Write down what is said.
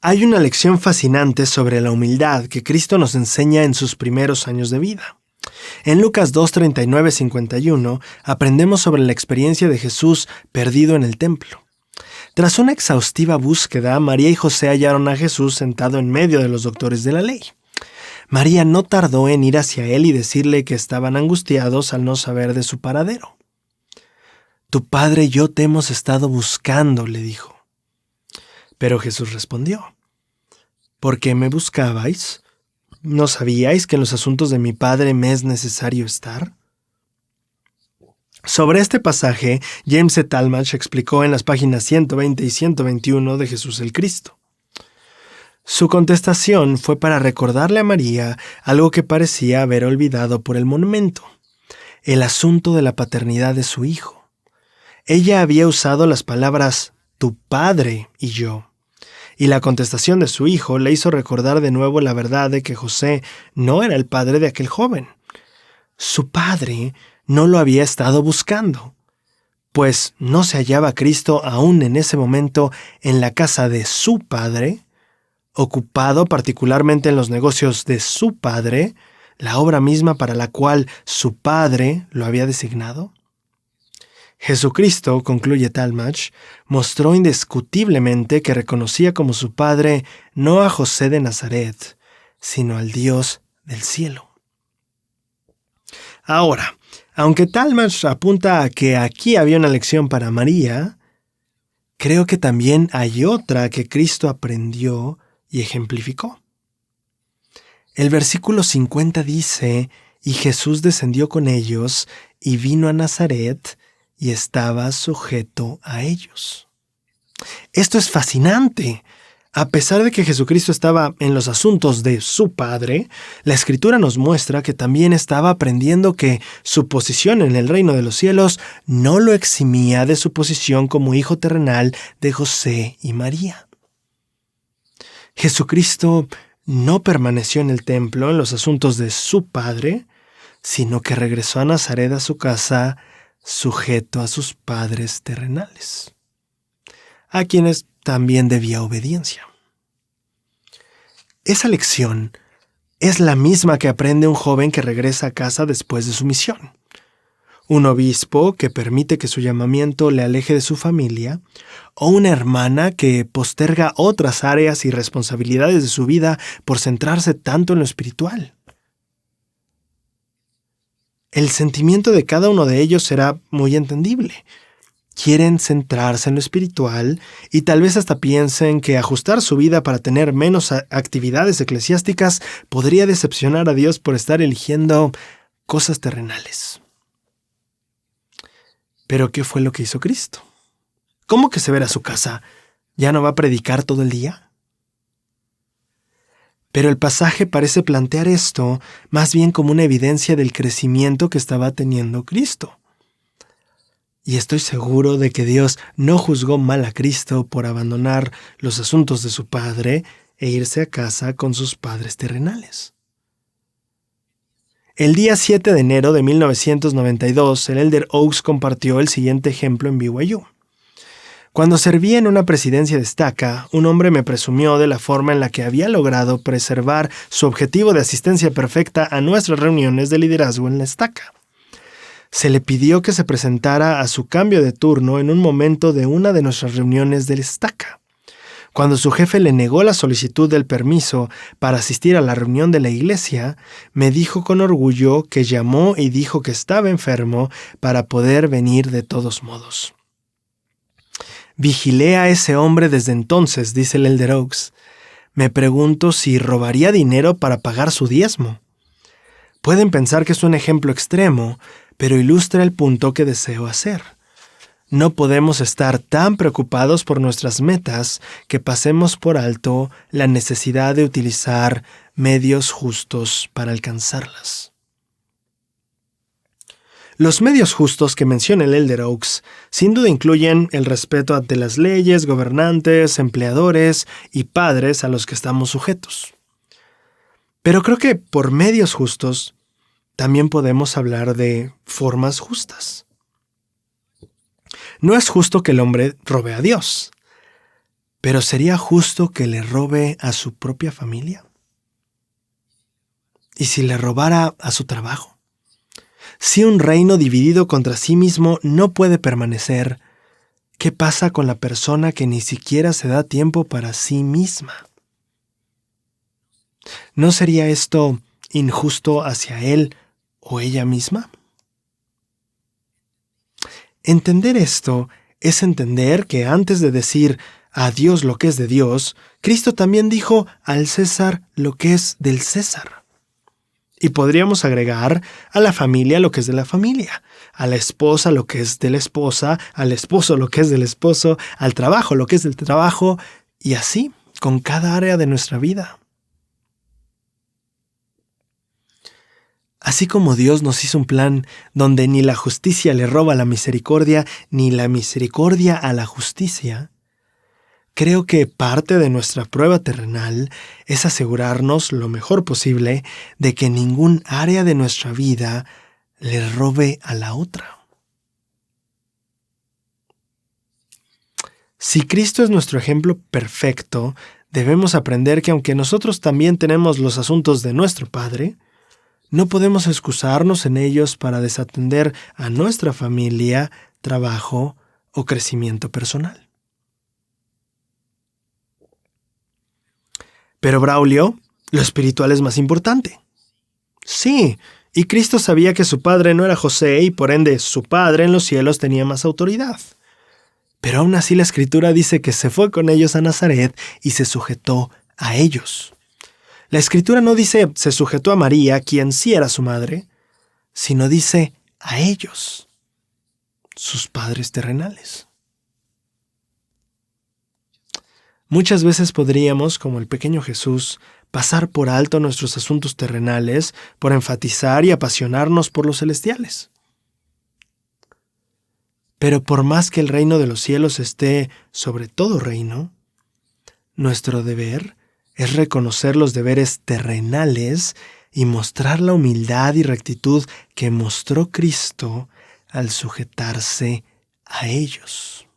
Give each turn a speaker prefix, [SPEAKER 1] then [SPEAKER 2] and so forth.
[SPEAKER 1] Hay una lección fascinante sobre la humildad que Cristo nos enseña en sus primeros años de vida. En Lucas 2:39-51 aprendemos sobre la experiencia de Jesús perdido en el templo. Tras una exhaustiva búsqueda, María y José hallaron a Jesús sentado en medio de los doctores de la ley. María no tardó en ir hacia él y decirle que estaban angustiados al no saber de su paradero. «Tu padre y yo te hemos estado buscando», le dijo. Pero Jesús respondió: «¿Por qué me buscabais? ¿No sabíais que en los asuntos de mi Padre me es necesario estar?». Sobre este pasaje, James C. Talmage explicó en las páginas 120 y 121 de Jesús el Cristo. Su contestación fue para recordarle a María algo que parecía haber olvidado por el momento: el asunto de la paternidad de su hijo. Ella había usado las palabras «tu padre» y «yo». Y la contestación de su hijo le hizo recordar de nuevo la verdad de que José no era el padre de aquel joven. Su padre no lo había estado buscando, pues no se hallaba Cristo aún en ese momento en la casa de su padre, ocupado particularmente en los negocios de su padre, la obra misma para la cual su padre lo había designado. Jesucristo, concluye Talmage, mostró indiscutiblemente que reconocía como su padre no a José de Nazaret, sino al Dios del cielo. Ahora, aunque Talmage apunta a que aquí había una lección para María, creo que también hay otra que Cristo aprendió y ejemplificó. El versículo 50 dice: «Y Jesús descendió con ellos y vino a Nazaret, y estaba sujeto a ellos». Esto es fascinante. A pesar de que Jesucristo estaba en los asuntos de su Padre, la Escritura nos muestra que también estaba aprendiendo que su posición en el reino de los cielos no lo eximía de su posición como hijo terrenal de José y María. Jesucristo no permaneció en el templo en los asuntos de su Padre, sino que regresó a Nazaret, a su casa, sujeto a sus padres terrenales, a quienes también debía obediencia. Esa lección es la misma que aprende un joven que regresa a casa después de su misión. Un obispo que permite que su llamamiento le aleje de su familia, o una hermana que posterga otras áreas y responsabilidades de su vida por centrarse tanto en lo espiritual. El sentimiento de cada uno de ellos será muy entendible. Quieren centrarse en lo espiritual y tal vez hasta piensen que ajustar su vida para tener menos actividades eclesiásticas podría decepcionar a Dios por estar eligiendo cosas terrenales. ¿Pero qué fue lo que hizo Cristo? ¿Cómo que se verá a su casa? ¿Ya no va a predicar todo el día? Pero el pasaje parece plantear esto más bien como una evidencia del crecimiento que estaba teniendo Cristo. Y estoy seguro de que Dios no juzgó mal a Cristo por abandonar los asuntos de su Padre e irse a casa con sus padres terrenales. El día 7 de enero de 1992, el Elder Oaks compartió el siguiente ejemplo en BYU. Cuando servía en una presidencia de estaca, un hombre me presumió de la forma en la que había logrado preservar su objetivo de asistencia perfecta a nuestras reuniones de liderazgo en la estaca. Se le pidió que se presentara a su cambio de turno en un momento de una de nuestras reuniones de la estaca. Cuando su jefe le negó la solicitud del permiso para asistir a la reunión de la iglesia, me dijo con orgullo que llamó y dijo que estaba enfermo para poder venir de todos modos. Vigilé a ese hombre desde entonces, dice el Elder Oaks. Me pregunto si robaría dinero para pagar su diezmo. Pueden pensar que es un ejemplo extremo, pero ilustra el punto que deseo hacer. No podemos estar tan preocupados por nuestras metas que pasemos por alto la necesidad de utilizar medios justos para alcanzarlas. Los medios justos que menciona el Elder Oaks sin duda incluyen el respeto ante las leyes, gobernantes, empleadores y padres a los que estamos sujetos. Pero creo que por medios justos también podemos hablar de formas justas. No es justo que el hombre robe a Dios. Pero ¿sería justo que le robe a su propia familia? ¿Y si le robara a su trabajo? Si un reino dividido contra sí mismo no puede permanecer, ¿qué pasa con la persona que ni siquiera se da tiempo para sí misma? ¿No sería esto injusto hacia él o ella misma? Entender esto es entender que antes de decir a Dios lo que es de Dios, Cristo también dijo al César lo que es del César. Y podríamos agregar a la familia lo que es de la familia, a la esposa lo que es de la esposa, al esposo lo que es del esposo, al trabajo lo que es del trabajo, y así con cada área de nuestra vida. Así como Dios nos hizo un plan donde ni la justicia le roba a la misericordia, ni la misericordia a la justicia, creo que parte de nuestra prueba terrenal es asegurarnos lo mejor posible de que ningún área de nuestra vida le robe a la otra. Si Cristo es nuestro ejemplo perfecto, debemos aprender que aunque nosotros también tenemos los asuntos de nuestro Padre, no podemos excusarnos en ellos para desatender a nuestra familia, trabajo o crecimiento personal. Pero Braulio, lo espiritual es más importante. Sí, y Cristo sabía que su padre no era José y por ende su padre en los cielos tenía más autoridad. Pero aún así la Escritura dice que se fue con ellos a Nazaret y se sujetó a ellos. La Escritura no dice se sujetó a María, quien sí era su madre, sino dice a ellos, sus padres terrenales. Muchas veces podríamos, como el pequeño Jesús, pasar por alto nuestros asuntos terrenales por enfatizar y apasionarnos por los celestiales. Pero por más que el reino de los cielos esté sobre todo reino, nuestro deber es reconocer los deberes terrenales y mostrar la humildad y rectitud que mostró Cristo al sujetarse a ellos.